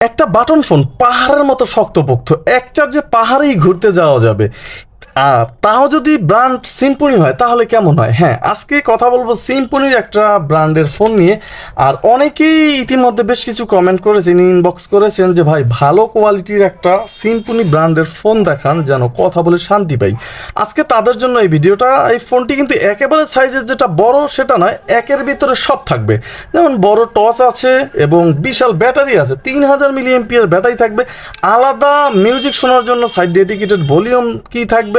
একটা button phone পাহাড়ের মতো শক্তপোক্ত, এক চার্জে পাহাড়েই ঘুরতে যাওয়া যাবে। আর তাও যদি ব্র্যান্ড সিম্ফনি হয় তাহলে কেমন হয়? হ্যাঁ, আজকে কথা বলবো সিম্ফনির একটা ব্র্যান্ডের ফোন নিয়ে। আর অনেকেই ইতিমধ্যে বেশ কিছু কমেন্ট করেছেন, ইনবক্স করেছেন যে ভাই ভালো কোয়ালিটির একটা সিম্ফনি ব্র্যান্ডের ফোন দেখান, যেন কথা বলে শান্তি পাই। আজকে তাদের জন্য এই ভিডিওটা। এই ফোনটি কিন্তু একেবারে সাইজের যেটা বড় সেটা নয়, একের ভিতরে সব থাকবে। যেমন বড় টস আছে এবং বিশাল ব্যাটারি আছে, 3000 mAh ব্যাটারি থাকবে। আলাদা মিউজিক শোনার জন্য সাইড ডেডিকেটেড ভলিউম কি থাকবে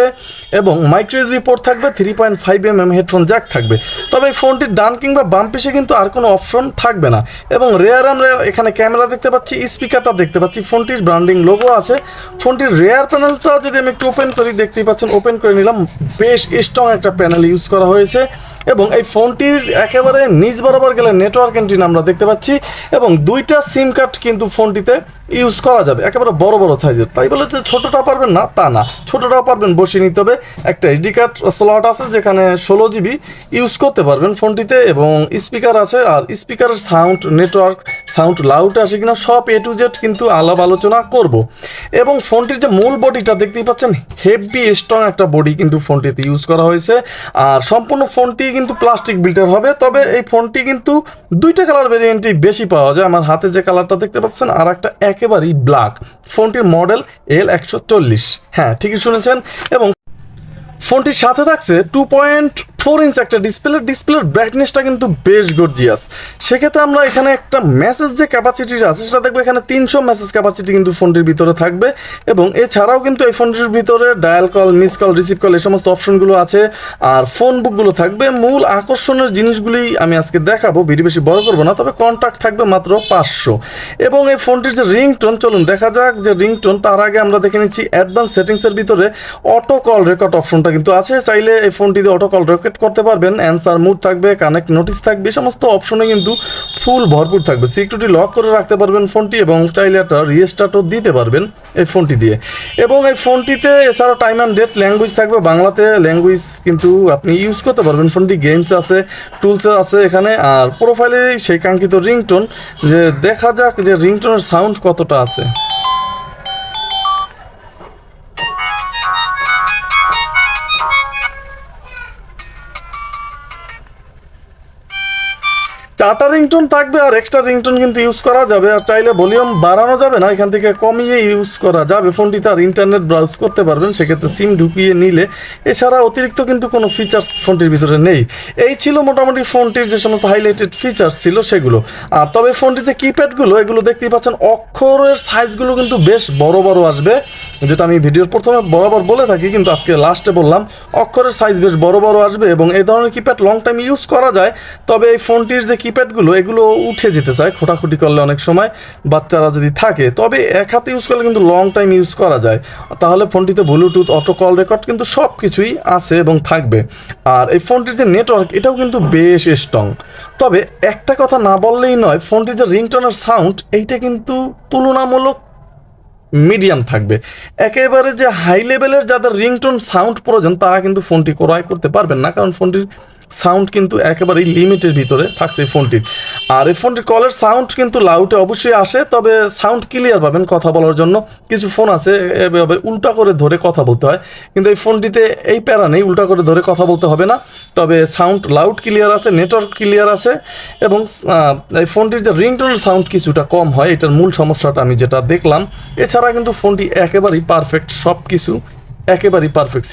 এবং মাইক্রো ইউএসবি পোর্ট থাকবে, 3.5mm হেডফোন জ্যাক থাকবে। তবে এই ফোনটির ডান কিংবা বাম পিছে কিন্তু আর কোনো অপশন থাকবে না। এবং রেয়ার আমরা এখানে ক্যামেরা দেখতে পাচ্ছি, স্পিকারটা দেখতে পাচ্ছি, ফোনটির ব্র্যান্ডিং লোগো আছে। ফোনটির রেয়ার প্যানেলটা যদি আমি একটু ওপেন করি, দেখতেই পাচ্ছেন, ওপেন করে নিলাম। বেশ স্ট্রং একটা প্যানেল ইউজ করা হয়েছে এবং এই ফোনটির একেবারে নিচ বরাবর গেলে নেটওয়ার্ক এন্ট্রিন আমরা দেখতে পাচ্ছি এবং দুইটা সিম কার্ড কিন্তু ফোনটিতে ইউজ করা যাবে, একেবারে বড় বড় সাইজের। তাই বলে যে ছোটোটা পারবেন না তা না, ছোটোটাও পারবেন, বসিয়ে নিতে হবে। একটা এইচডি কার্ড স্লট আছে যেখানে 16GB ইউজ করতে পারবেন ফোনটিতে এবং স্পিকার আছে। আর স্পিকারের সাউন্ড, নেটওয়ার্ক সাউন্ড লাউড আসে কিনা সব A to Z কিন্তু আলাপ আলোচনা করব। এবং ফোনটির যে মূল বডিটা দেখতেই পাচ্ছেন, হেভি স্ট্রং একটা বডি কিন্তু ফোনটিতে ইউজ করা হয়েছে। আর সম্পূর্ণ ফোনটি কিন্তু প্লাস্টিক বিল্টের হবে। তবে এই ফোনটি কিন্তু দুইটা কালার ভেরিয়েন্টই বেশি পাওয়া যায়। আমার হাতে যে কালারটা দেখতে পাচ্ছেন আর একটা একেবারেই ব্ল্যাক। ফোনটির মডেল L140। হ্যাঁ, ঠিকই শুনেছেন। এবং ফোনটির সাথে থাকছে 2.4 ইঞ্চ একটা ডিসপ্লের ব্রাইটনেসটা কিন্তু বেশ গর্জিয়াস। সেক্ষেত্রে আমরা এখানে একটা মেসেজ যে ক্যাপাসিটি আছে সেটা দেখবো, এখানে 300 মেসেজ ক্যাপাসিটি কিন্তু ফোনটির ভিতরে থাকবে। এবং এছাড়াও কিন্তু এই ফোনটির ভিতরে dial call, miss call, receive call এই সমস্ত অপশনগুলো আছে। আর ফোন বুকগুলো থাকবে। মূল আকর্ষণের জিনিসগুলি আমি আজকে দেখাবো, ভিডিও বেশি বড় করবো না। তবে কন্ট্যাক্ট থাকবে মাত্র 500। এবং এই ফোনটির যে রিংটোন, চলুন দেখা যাক যে রিংটোন। তার আগে আমরা দেখে নিচ্ছি অ্যাডভান্স সেটিংসের ভিতরে অটো কল রেকর্ড অপশনটা কিন্তু আছে। চাইলে এই ফোনটিতে অটো কল রেকর্ড করতে পারবেন। অ্যান্সার মুড থাকবে, কানেক্ট নোটিস থাকবে, সমস্ত অপশনে কিন্তু ফুল ভরপুর থাকবে। সিকিউরিটি লক করে রাখতে পারবেন ফোনটি এবং চাইলে একটা রিস্টার্টও দিতে পারবেন এই ফোনটি দিয়ে। এবং এই ফোনটিতে এছাড়াও টাইম অ্যান্ড ডেট ল্যাঙ্গুয়েজ থাকবে, বাংলাতে ল্যাঙ্গুয়েজ কিন্তু আপনি ইউজ করতে পারবেন। ফোনটি গেমস আছে, টুলস আছে এখানে। আর প্রোফাইলে সেই কাঙ্ক্ষিত রিংটোন, যে দেখা যাক যে রিংটোনের সাউন্ড কতটা আছে। চারটা রিংটোন থাকবে আর এক্সট্রা রিংটোন কিন্তু ইউজ করা যাবে। আর চাইলে ভলিউম বাড়ানো যাবে না, এখান থেকে কমিয়ে ইউজ করা যাবে। ফোনটিতে আর ইন্টারনেট ব্রাউজ করতে পারবেন, সেক্ষেত্রে সিম ঢুকিয়ে নিলে। এছাড়া অতিরিক্ত কিন্তু কোনো ফিচার্স ফোনটির ভিতরে নেই। এই ছিল মোটামুটি ফোনটির যে সমস্ত হাইলাইটেড ফিচার্স ছিল সেগুলো। আর তবে ফোনটির যে কিপ্যাডগুলো, এগুলো দেখতেই পাচ্ছেন, অক্ষরের সাইজগুলো কিন্তু বেশ বড় বড় আসবে, যেটা আমি ভিডিওর প্রথমে বরাবর বলে থাকি, কিন্তু আজকে লাস্টে বললাম অক্ষরের সাইজ বেশ বড় বড় আসবে। এবং এই ধরনের কিপ্যাড লং টাইম ইউজ করা যায়। তবে এই ফোনটির যে কিপ্যাডগুলো, এগুলো উঠে যেতে চায় খোটাখুটি করলে অনেক সময়, বাচ্চারা যদি থাকে। তবে এক হাতে ইউজ করলে কিন্তু লং টাইম ইউজ করা যায়। তাহলে ফোনটিতে ব্লুটুথ, অটো কল রেকর্ড কিন্তু সব কিছুই আছে এবং থাকবে। আর এই ফোনটির যে নেটওয়ার্ক, এটাও কিন্তু বেশ স্ট্রং। তবে একটা কথা না বললেই নয়, ফোনটির যে রিংটোনের সাউন্ড, এইটা কিন্তু তুলনামূলক মিডিয়াম থাকবে। একেবারে যে হাই লেভেলের যাদের রিংটোন সাউন্ড প্রয়োজন তারা কিন্তু ফোনটি ক্রয় করতে পারবেন না, কারণ ফোনটির সাউন্ড কিন্তু একেবারেই লিমিটের ভিতরে থাকছে এই ফোনটির। আর এই ফোনটির কলের সাউন্ড কিন্তু লাউডে অবশ্যই আসে, তবে সাউন্ড ক্লিয়ার পাবেন কথা বলার জন্য। কিছু ফোন আছে এভাবে উল্টা করে ধরে কথা বলতে হয়, কিন্তু এই ফোনটিতে এই প্যারা নেই, উল্টা করে ধরে কথা বলতে হবে না। তবে সাউন্ড লাউড ক্লিয়ার আছে, নেটওয়ার্ক ক্লিয়ার আছে। এবং এই ফোনটির যে রিংটোনের সাউন্ড কিছুটা কম হয়, এটার মূল সমস্যাটা আমি যেটা দেখলাম। এছাড়া কিন্তু ফোনটি একেবারেই পারফেক্ট, সব কিছু একেবারেই পারফেক্ট।